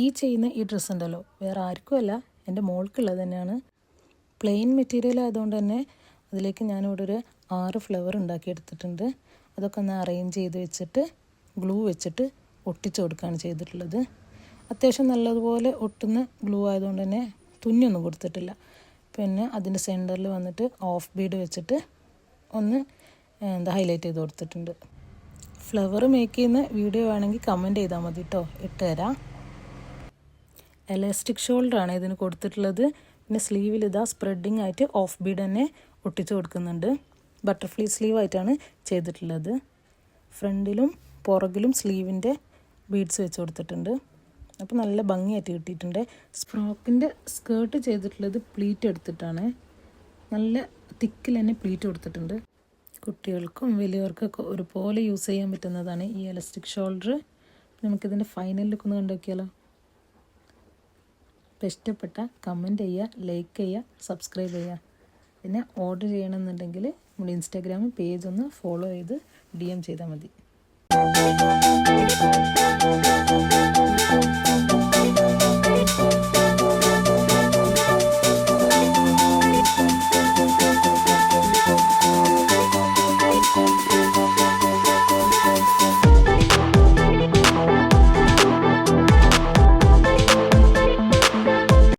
ഈ ചെയ്യുന്ന ഈ ഡ്രസ്സ് ഉണ്ടല്ലോ വേറെ ആർക്കുമല്ല, എൻ്റെ മോൾക്കുള്ളത് തന്നെയാണ്. പ്ലെയിൻ മെറ്റീരിയൽ ആയതുകൊണ്ട് തന്നെ അതിലേക്ക് ഞാനിവിടെ ഒരു 6 ഫ്ലവർ ഉണ്ടാക്കിയെടുത്തിട്ടുണ്ട്. അതൊക്കെ ഒന്ന് അറേഞ്ച് ചെയ്ത് വെച്ചിട്ട് ഗ്ലൂ വെച്ചിട്ട് ഒട്ടിച്ചു കൊടുക്കുകയാണ് ചെയ്തിട്ടുള്ളത്. അത്യാവശ്യം നല്ലതുപോലെ ഒട്ടുന്ന ഗ്ലൂ ആയതുകൊണ്ട് തന്നെ തുന്നിയൊന്നും കൊടുത്തിട്ടില്ല. പിന്നെ അതിൻ്റെ സെൻറ്ററിൽ വന്നിട്ട് ഓഫ് ബീഡ് വെച്ചിട്ട് ഒന്ന് ഹൈലൈറ്റ് ചെയ്ത് കൊടുത്തിട്ടുണ്ട്. ഫ്ലവർ മേക്ക് ചെയ്യുന്ന വീഡിയോ വേണമെങ്കിൽ കമൻറ്റ് ചെയ്താൽ മതി കേട്ടോ, ഇട്ടുതരാം. എലാസ്റ്റിക് ഷോൾഡറാണ് ഇതിന് കൊടുത്തിട്ടുള്ളത്. പിന്നെ സ്ലീവിൽ ഇതാ സ്പ്രെഡിങ് ആയിട്ട് ഓഫ് ബീഡ് തന്നെ ഒട്ടിച്ച് കൊടുക്കുന്നുണ്ട്. ബട്ടർഫ്ലൈ സ്ലീവ് ആയിട്ടാണ് ചെയ്തിട്ടുള്ളത്. ഫ്രണ്ടിലും പുറകിലും സ്ലീവിൻ്റെ ബീഡ്സ് വെച്ച് കൊടുത്തിട്ടുണ്ട്. അപ്പോൾ നല്ല ഭംഗിയായിട്ട് കിട്ടിയിട്ടുണ്ട്. ഫ്രോക്കിൻ്റെ സ്കേർട്ട് ചെയ്തിട്ടുള്ളത് പ്ലീറ്റ് എടുത്തിട്ടാണ്. നല്ല തിക്കിൽ തന്നെ പ്ലീറ്റ് കൊടുത്തിട്ടുണ്ട്. കുട്ടികൾക്കും വലിയവർക്കൊക്കെ ഒരുപോലെ യൂസ് ചെയ്യാൻ പറ്റുന്നതാണ് ഈ എലാസ്റ്റിക് ഷോൾഡർ. നമുക്കിതിൻ്റെ ഫൈനൽ ലുക്ക് ഒന്ന് കണ്ടു നോക്കിയാലോ. അപ്പോൾ ഇഷ്ടപ്പെട്ട കമൻറ്റ് ചെയ്യുക, ലൈക്ക് ചെയ്യുക, സബ്സ്ക്രൈബ് ചെയ്യുക. പിന്നെ ഓർഡർ ചെയ്യണമെന്നുണ്ടെങ്കിൽ നമ്മുടെ ഇൻസ്റ്റാഗ്രാം പേജ് ഒന്ന് ഫോളോ ചെയ്ത് DM ചെയ്താൽ മതി.